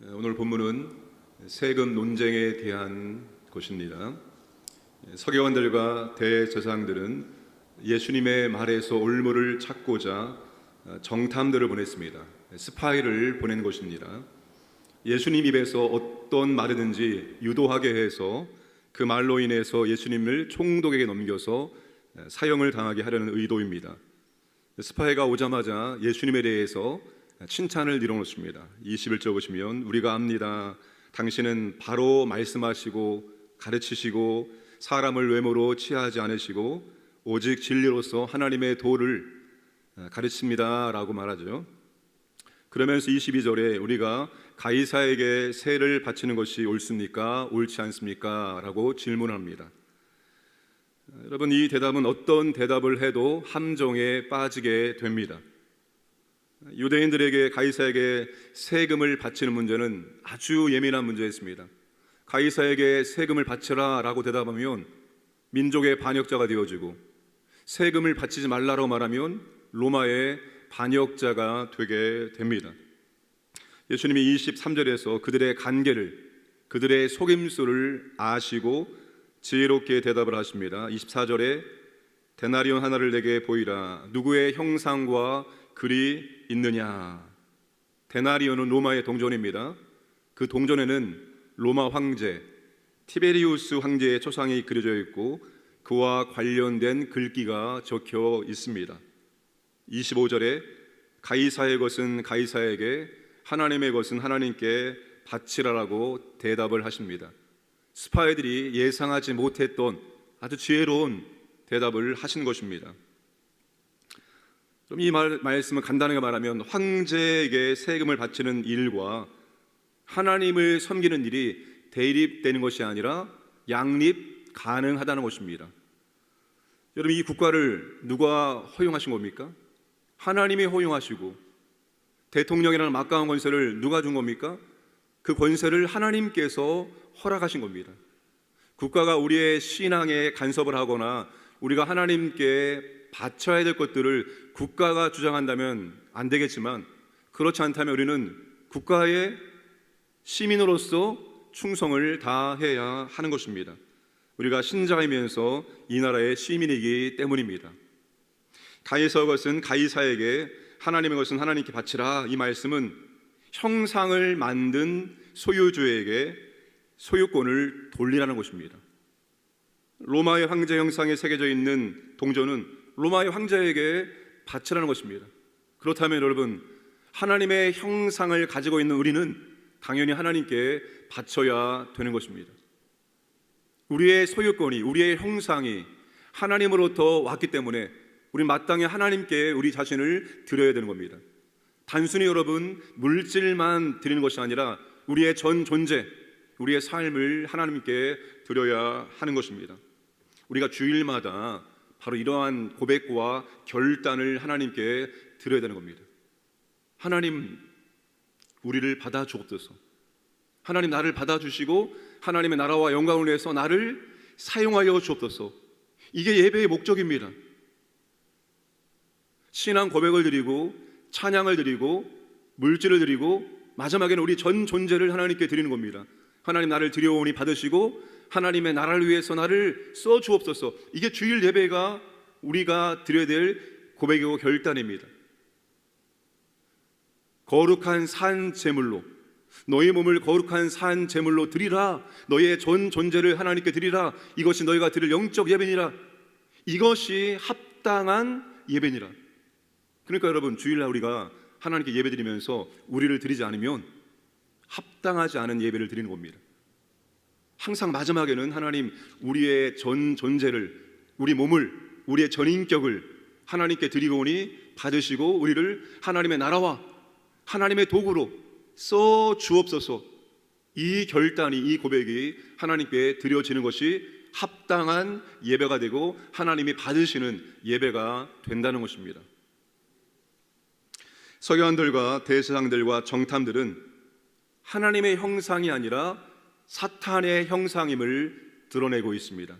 오늘 본문은 세금 논쟁에 대한 것입니다. 서기관들과 대제사장들은 예수님의 말에서 올무를 찾고자 정탐들을 보냈습니다. 스파이를 보낸 것입니다. 예수님 입에서 어떤 말이든지 유도하게 해서 그 말로 인해서 예수님을 총독에게 넘겨서 사형을 당하게 하려는 의도입니다. 스파이가 오자마자 예수님에 대해서 칭찬을 이뤄놓습니다. 21절 보시면 우리가 압니다. 당신은 바로 말씀하시고 가르치시고 사람을 외모로 취하지 않으시고 오직 진리로서 하나님의 도를 가르칩니다 라고 말하죠. 그러면서 22절에 우리가 가이사에게 세를 바치는 것이 옳습니까? 옳지 않습니까? 라고 질문합니다. 여러분, 이 대답은 어떤 대답을 해도 함정에 빠지게 됩니다. 유대인들에게 가이사에게 세금을 바치는 문제는 아주 예민한 문제였습니다. 가이사에게 세금을 바쳐라 라고 대답하면 민족의 반역자가 되어지고, 세금을 바치지 말라고 말하면 로마의 반역자가 되게 됩니다. 예수님이 23절에서 그들의 간계를, 그들의 속임수를 아시고 지혜롭게 대답을 하십니다. 24절에 데나리온 하나를 내게 보이라. 누구의 형상과 글이 있느냐? 데나리온은 로마의 동전입니다. 그 동전에는 로마 황제 티베리우스 황제의 초상이 그려져 있고 그와 관련된 글귀가 적혀 있습니다. 25절에 가이사의 것은 가이사에게, 하나님의 것은 하나님께 바치라라고 대답을 하십니다. 스파이들이 예상하지 못했던 아주 지혜로운 대답을 하신 것입니다. 그럼 이 말씀은 간단하게 말하면 황제에게 세금을 바치는 일과 하나님을 섬기는 일이 대립되는 것이 아니라 양립 가능하다는 것입니다. 여러분, 이 국가를 누가 허용하신 겁니까? 하나님이 허용하시고, 대통령이라는 막강한 권세를 누가 준 겁니까? 그 권세를 하나님께서 허락하신 겁니다. 국가가 우리의 신앙에 간섭을 하거나 우리가 하나님께 바쳐야 될 것들을 국가가 주장한다면 안 되겠지만, 그렇지 않다면 우리는 국가의 시민으로서 충성을 다해야 하는 것입니다. 우리가 신자이면서 이 나라의 시민이기 때문입니다. 가이사의 것은 가이사에게, 하나님의 것은 하나님께 바치라. 이 말씀은 형상을 만든 소유주에게 소유권을 돌리라는 것입니다. 로마의 황제 형상에 새겨져 있는 동전은 로마의 황제에게 바치라는 것입니다. 그렇다면 여러분, 하나님의 형상을 가지고 있는 우리는 당연히 하나님께 바쳐야 되는 것입니다. 우리의 소유권이, 우리의 형상이 하나님으로부터 왔기 때문에 우리 마땅히 하나님께 우리 자신을 드려야 되는 겁니다. 단순히 여러분 물질만 드리는 것이 아니라 우리의 전 존재, 우리의 삶을 하나님께 드려야 하는 것입니다. 우리가 주일마다 바로 이러한 고백과 결단을 하나님께 드려야 되는 겁니다. 하나님, 우리를 받아주옵소서. 하나님, 나를 받아주시고 하나님의 나라와 영광을 위해서 나를 사용하여 주옵소서. 이게 예배의 목적입니다. 신앙 고백을 드리고 찬양을 드리고 물질을 드리고 마지막에는 우리 전 존재를 하나님께 드리는 겁니다. 하나님, 나를 드려오니 받으시고 하나님의 나라를 위해서 나를 써 주옵소서. 이게 주일 예배가 우리가 드려야 될 고백이고 결단입니다. 거룩한 산 제물로, 너희 몸을 거룩한 산 제물로 드리라. 너희의 전 존재를 하나님께 드리라. 이것이 너희가 드릴 영적 예배니라. 이것이 합당한 예배니라. 그러니까 여러분, 주일날 우리가 하나님께 예배 드리면서 우리를 드리지 않으면 합당하지 않은 예배를 드리는 겁니다. 항상 마지막에는 하나님, 우리의 전 존재를, 우리 몸을, 우리의 전인격을 하나님께 드리고 오니 받으시고 우리를 하나님의 나라와 하나님의 도구로 써 주옵소서. 이 결단이, 이 고백이 하나님께 드려지는 것이 합당한 예배가 되고 하나님이 받으시는 예배가 된다는 것입니다. 서기관들과 대제사장들과 정탐들은 하나님의 형상이 아니라 사탄의 형상임을 드러내고 있습니다.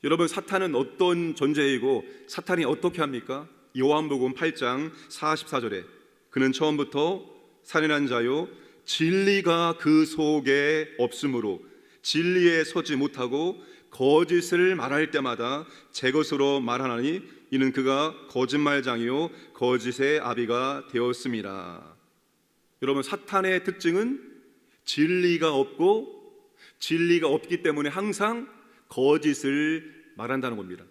여러분, 사탄은 어떤 존재이고 사탄이 어떻게 합니까? 요한복음 8장 44절에 그는 처음부터 살인한 자요 진리가 그 속에 없으므로 진리에 서지 못하고 거짓을 말할 때마다 제 것으로 말하나니 이는 그가 거짓말장이요 거짓의 아비가 되었습니다. 여러분, 사탄의 특징은 진리가 없고 진리가 없기 때문에 항상 거짓을 말한다는 겁니다.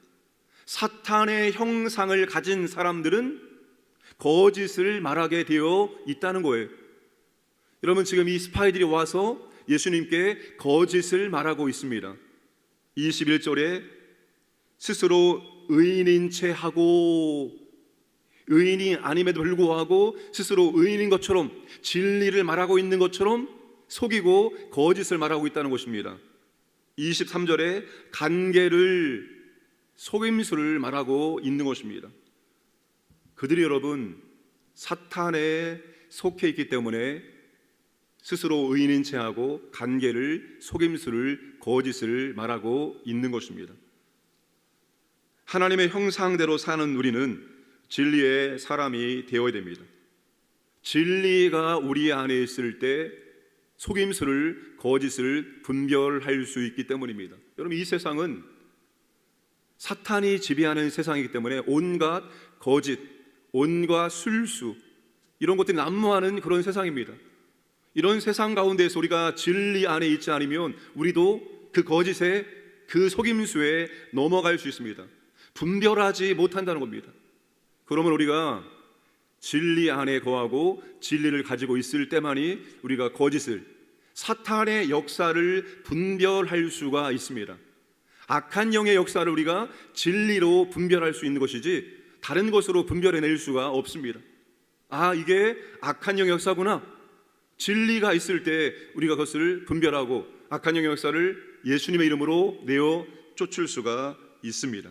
사탄의 형상을 가진 사람들은 거짓을 말하게 되어 있다는 거예요. 여러분, 지금 이 스파이들이 와서 예수님께 거짓을 말하고 있습니다. 21절에 스스로 의인인 채 하고, 의인이 아님에도 불구하고 스스로 의인인 것처럼 진리를 말하고 있는 것처럼 속이고 거짓을 말하고 있다는 것입니다. 23절에 간계를, 속임수를 말하고 있는 것입니다. 그들이 여러분 사탄에 속해 있기 때문에 스스로 의인인 채하고 간계를, 속임수를, 거짓을 말하고 있는 것입니다. 하나님의 형상대로 사는 우리는 진리의 사람이 되어야 됩니다. 진리가 우리 안에 있을 때 속임수를, 거짓을 분별할 수 있기 때문입니다. 여러분, 이 세상은 사탄이 지배하는 세상이기 때문에 온갖 거짓, 온갖 술수, 이런 것들이 난무하는 그런 세상입니다. 이런 세상 가운데서 우리가 진리 안에 있지 않으면 우리도 그 거짓에, 그 속임수에 넘어갈 수 있습니다. 분별하지 못한다는 겁니다. 그러면 우리가 진리 안에 거하고 진리를 가지고 있을 때만이 우리가 거짓을, 사탄의 역사를 분별할 수가 있습니다. 악한 영의 역사를 우리가 진리로 분별할 수 있는 것이지 다른 것으로 분별해낼 수가 없습니다. 아, 이게 악한 영의 역사구나. 진리가 있을 때 우리가 그것을 분별하고 악한 영의 역사를 예수님의 이름으로 내어 쫓을 수가 있습니다.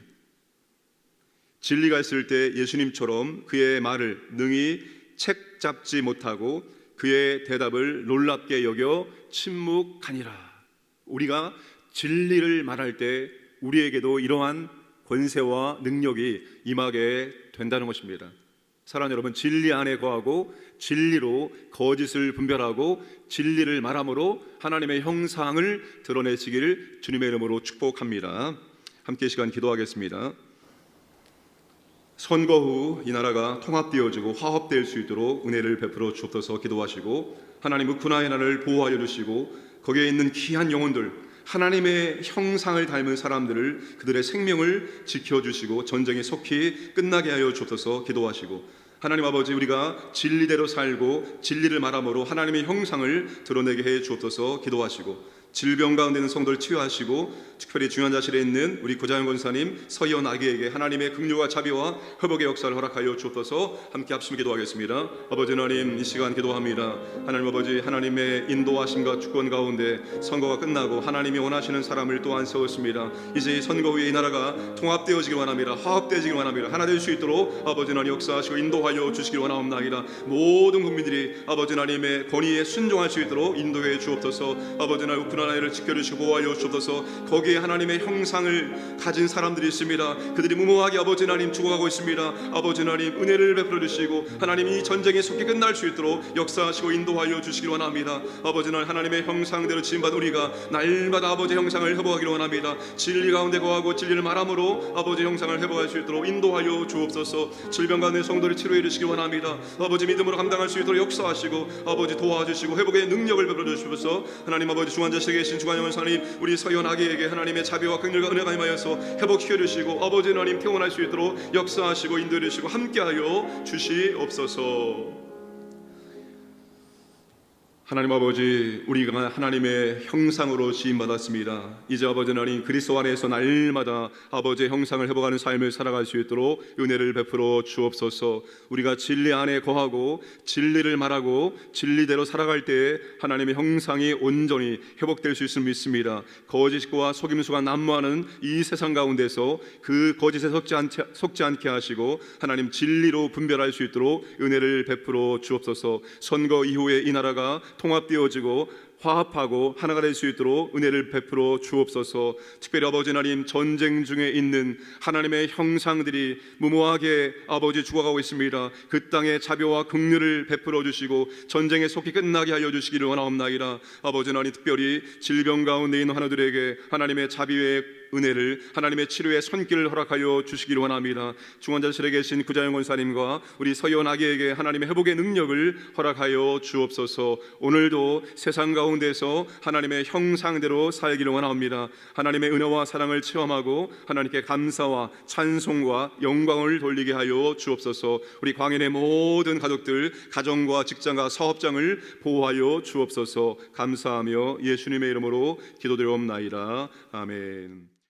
진리가 있을 때 예수님처럼 그의 말을 능히 책 잡지 못하고 그의 대답을 놀랍게 여겨 침묵하니라. 우리가 진리를 말할 때 우리에게도 이러한 권세와 능력이 임하게 된다는 것입니다. 사랑하는 여러분, 진리 안에 거하고 진리로 거짓을 분별하고 진리를 말함으로 하나님의 형상을 드러내시기를 주님의 이름으로 축복합니다. 함께 시간 기도하겠습니다. 선거 후 이 나라가 통합되어지고 화합될 수 있도록 은혜를 베풀어 주옵소서 기도하시고, 하나님 우크라이나의 나라를 보호하여 주시고 거기에 있는 귀한 영혼들, 하나님의 형상을 닮은 사람들을, 그들의 생명을 지켜주시고 전쟁이 속히 끝나게 하여 주옵소서 기도하시고, 하나님 아버지, 우리가 진리대로 살고 진리를 말함으로 하나님의 형상을 드러내게 해 주옵소서 기도하시고, 질병 가운데 있는 성도를 치유하시고 특별히 중요한 자실에 있는 우리 고자영 권사님, 서희원 아기에게 하나님의 긍휼과 자비와 회복의 역사를 허락하여 주옵소서. 함께 합심히 기도하겠습니다. 아버지 하나님, 이 시간 기도합니다. 하나님 아버지, 하나님의 인도하심과 주권 가운데 선거가 끝나고 하나님이 원하시는 사람을 또한 세웠습니다. 이제 선거 후에 이 나라가 통합되어지길 원합니다. 화합되어지길 원합니다. 하나 될 수 있도록 아버지 하나님 역사하시고 인도하여 주시길 원하옵나이다. 모든 국민들이 아버지 하나님의 권위에 순종할 수 있도록 인도해 주옵소서. 아버지 하나님 우크라이나를 지켜주시고 보호하여 주옵소서. 거기에 하나님의 형상을 가진 사람들이 있습니다. 그들이 무모하게 아버지 하나님 죽어가고 있습니다. 아버지 하나님 은혜를 베풀어 주시고 하나님 이 전쟁이 속히 끝날 수 있도록 역사하시고 인도하여 주시길 원합니다. 아버지 하나님의 형상대로 지음받은 우리가 날마다 아버지 형상을 회복하기를 원합니다. 진리 가운데 거하고 진리를 말함으로 아버지 형상을 회복할 수 있도록 인도하여 주옵소서. 질병 가운데 성도를 치료해 주시길 원합니다. 아버지 믿음으로 감당할 수 있도록 역사하시고 아버지 도와주시고 회복의 능력을 베풀어 주시옵소서. 하나님 아버지 중환자실에 계신 중환영 원사님, 우리 서희원 아기에게 하나님의 자비와 긍휼과 은혜가 임하여서 회복시켜 주시고 아버지 하나님 평온할 수 있도록 역사하시고 인도해 주시고 함께하여 주시옵소서. 하나님 아버지, 우리가 하나님의 형상으로 지음받았습니다. 이제 아버지 하나님 그리스도 안에서 날마다 아버지의 형상을 회복하는 삶을 살아갈 수 있도록 은혜를 베풀어 주옵소서. 우리가 진리 안에 거하고 진리를 말하고 진리대로 살아갈 때에 하나님의 형상이 온전히 회복될 수 있음을 믿습니다. 거짓과 속임수가 난무하는 이 세상 가운데서 그 거짓에 속지 않게 하시고 하나님 진리로 분별할 수 있도록 은혜를 베풀어 주옵소서. 선거 이후에 이 나라가 통합되어지고 화합하고 하나가 될 수 있도록 은혜를 베풀어 주옵소서. 특별히 아버지 하나님, 전쟁 중에 있는 하나님의 형상들이 무모하게 아버지 죽어가고 있습니다. 그 땅에 자비와 긍휼을 베풀어 주시고 전쟁의 속히 끝나게 하여 주시기를 원하옵나이다. 아버지 하나님, 특별히 질병 가운데 있는 환우들에게 하나님의 자비의 은혜를, 하나님의 치료의 손길을 허락하여 주시기를 원합니다. 중환자실에 계신 구자영 원사님과 우리 서희원 아기에게 하나님의 회복의 능력을 허락하여 주옵소서. 오늘도 세상 가운데서 하나님의 형상대로 살기를 원합니다. 하나님의 은혜와 사랑을 체험하고 하나님께 감사와 찬송과 영광을 돌리게 하여 주옵소서. 우리 광인의 모든 가족들, 가정과 직장과 사업장을 보호하여 주옵소서. 감사하며 예수님의 이름으로 기도드리옵나이다. 아멘.